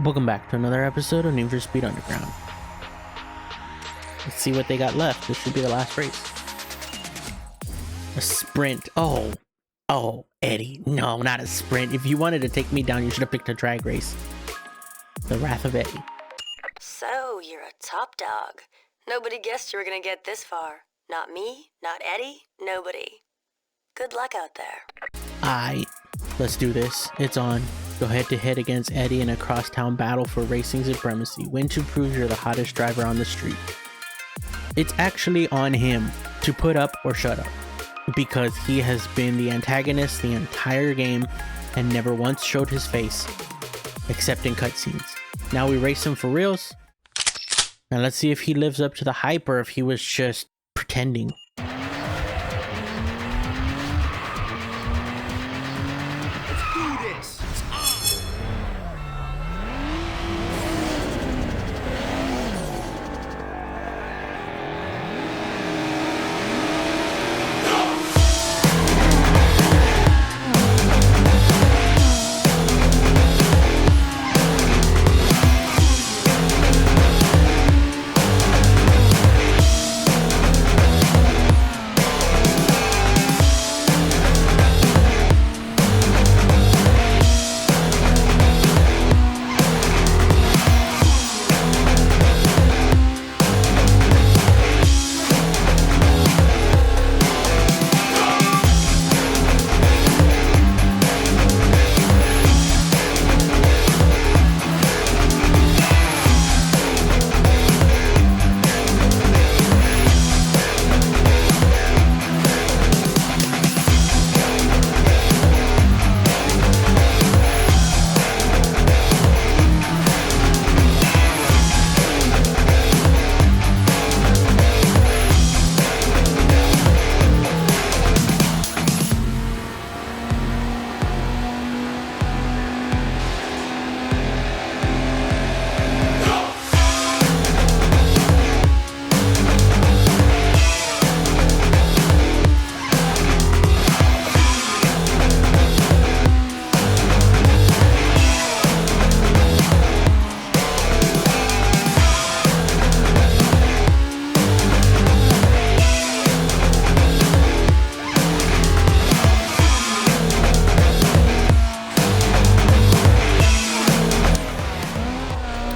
Welcome back to another episode of Need for Speed Underground. Let's see what they got left. This should be the last race. A sprint. Oh, Eddie. No, not a sprint. If you wanted to take me down, you should have picked a drag race. The Wrath of Eddie. So, you're a top dog. Nobody guessed you were gonna get this far. Not me, not Eddie, nobody. Good luck out there. Aight, let's do this. It's on. Go head to head against Eddie in a crosstown battle for racing supremacy. Win to prove you're the hottest driver on the street. It's actually on him to put up or shut up, because he has been the antagonist the entire game and never once showed his face, except in cutscenes. Now we race him for reals. Now let's see if he lives up to the hype or if he was just pretending.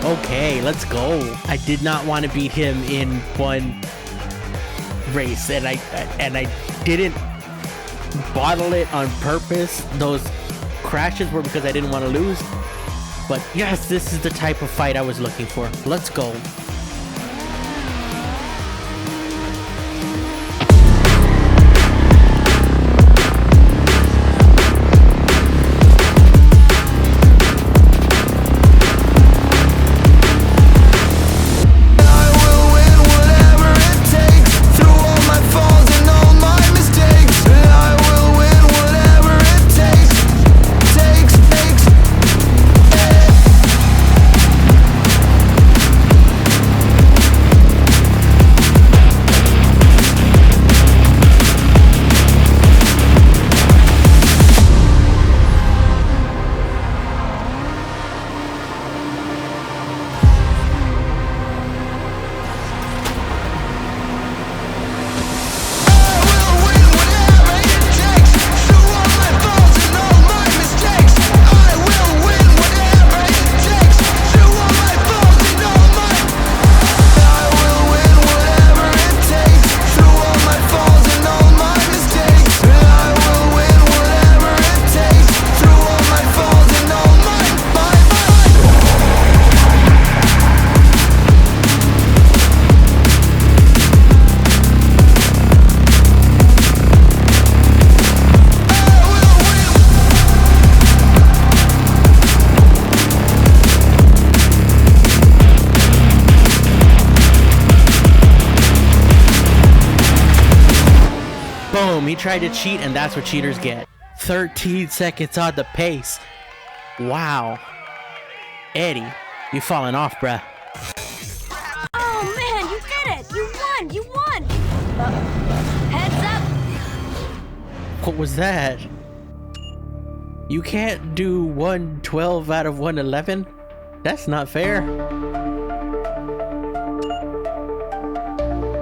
Okay, let's go. I did not want to beat him in one race, and I didn't bottle it on purpose. Those crashes were because I didn't want to lose. But yes, this is the type of fight I was looking for. Let's go. Boom, he tried to cheat, and that's what cheaters get. 13 seconds on the pace. Wow. Eddie, you falling off, bruh. Oh man, you did it! You won! You won! Heads up! What was that? You can't do 112 out of 111? That's not fair.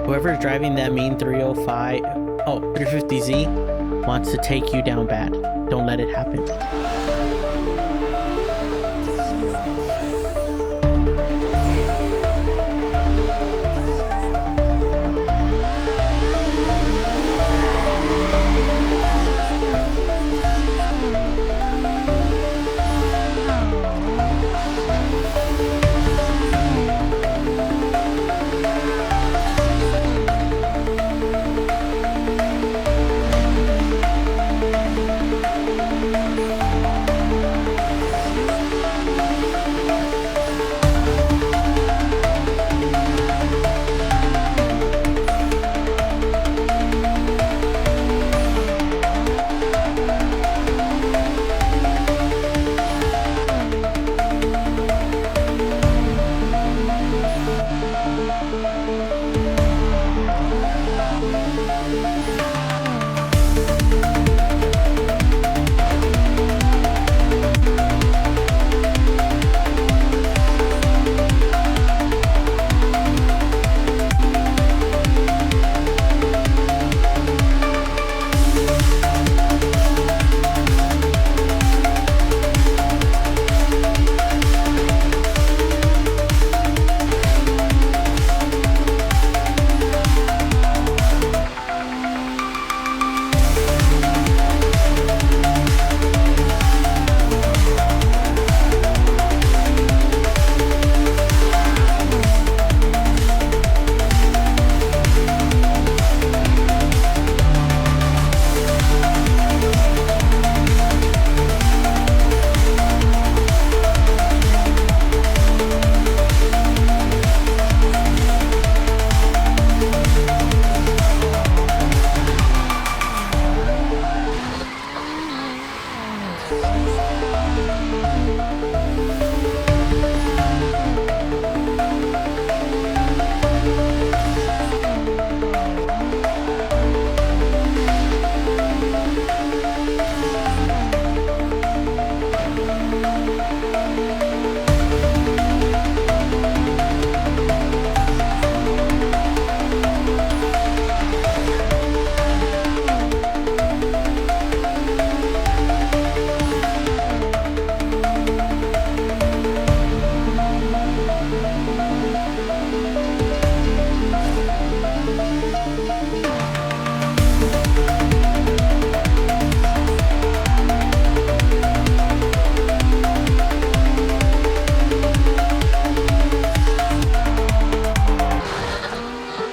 Whoever's driving that mean 350Z wants to take you down bad. Don't let it happen.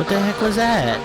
What the heck was that?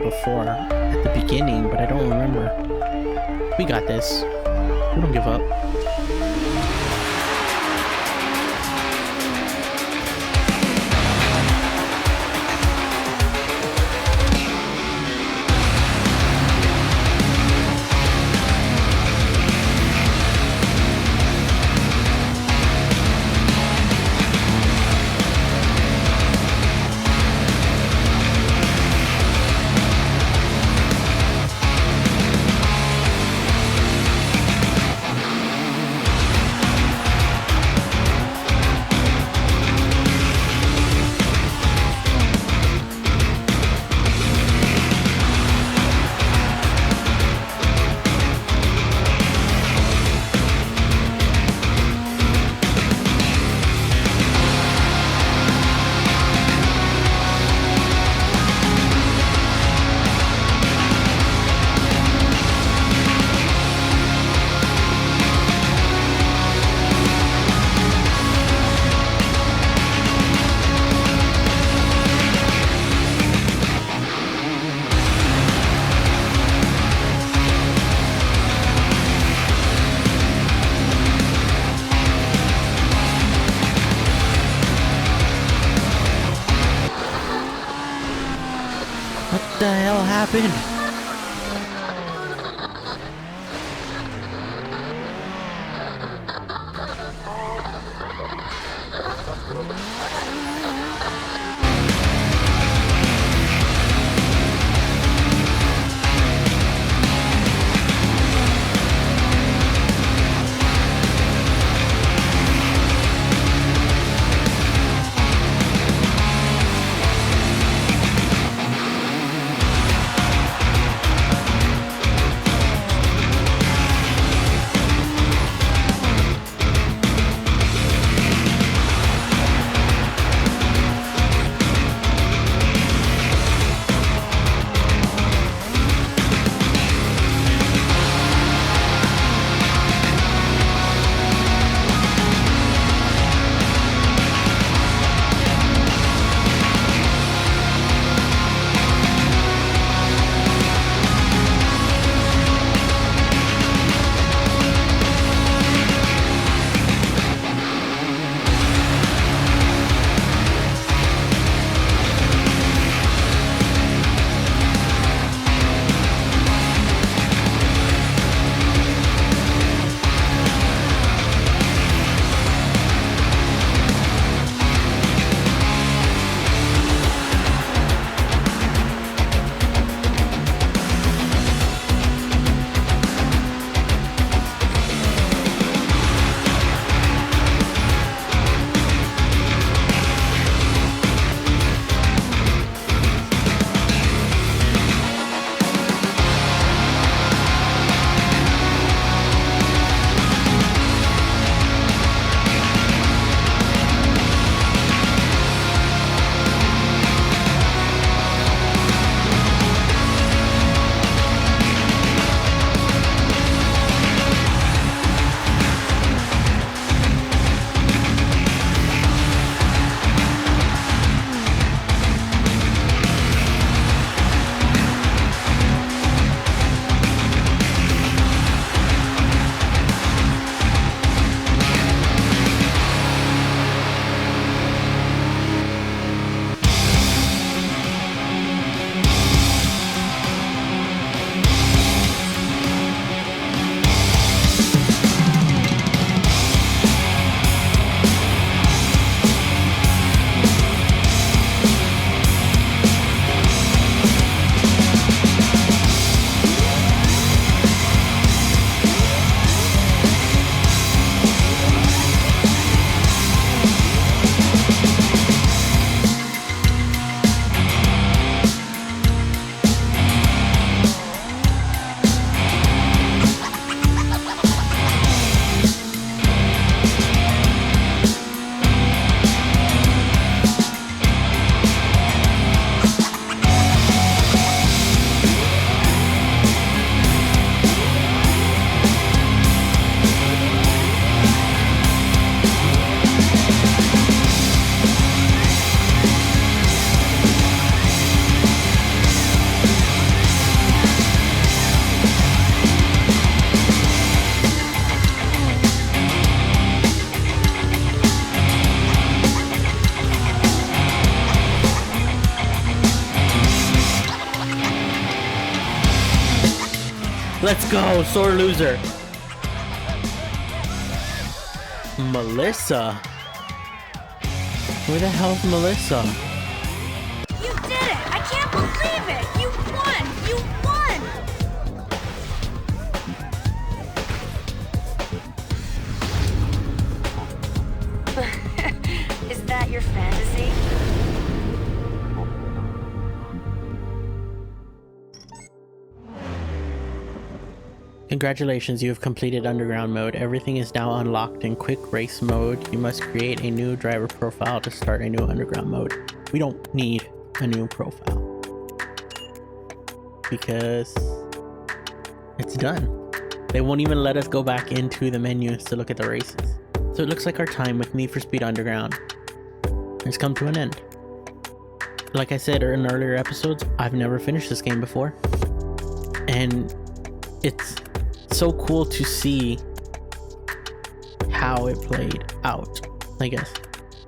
before at the beginning, but I don't remember. We got this. We don't give up. What the hell happened? Let's go, sore loser. Melissa? Where the hell's Melissa? You did it! I can't believe it! You won! You won! Is that your fantasy? Congratulations, you have completed underground mode. Everything is now unlocked in quick race mode. You must create a new driver profile to start a new underground mode. We don't need a new profile because it's done. They won't even let us go back into the menus to look at the races. So it looks like our time with Need for Speed Underground has come to an end. Like I said in earlier episodes, I've never finished this game before, and it's so cool to see how it played out, I guess.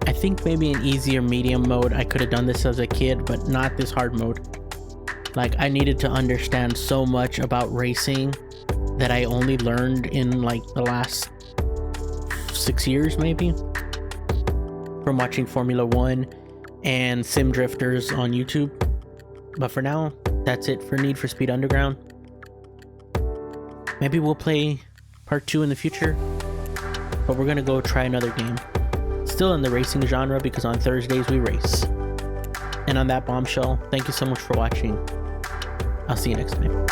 I think maybe in easier medium mode I could have done this as a kid, but not this hard mode. Like, I needed to understand so much about racing that I only learned in like the last 6 years maybe, from watching Formula 1 and Sim Drifters on YouTube. But for now, that's it for Need for Speed Underground. Maybe we'll play part 2 in the future, but we're gonna go try another game. Still in the racing genre, because on Thursdays we race. And on that bombshell, thank you so much for watching. I'll see you next time.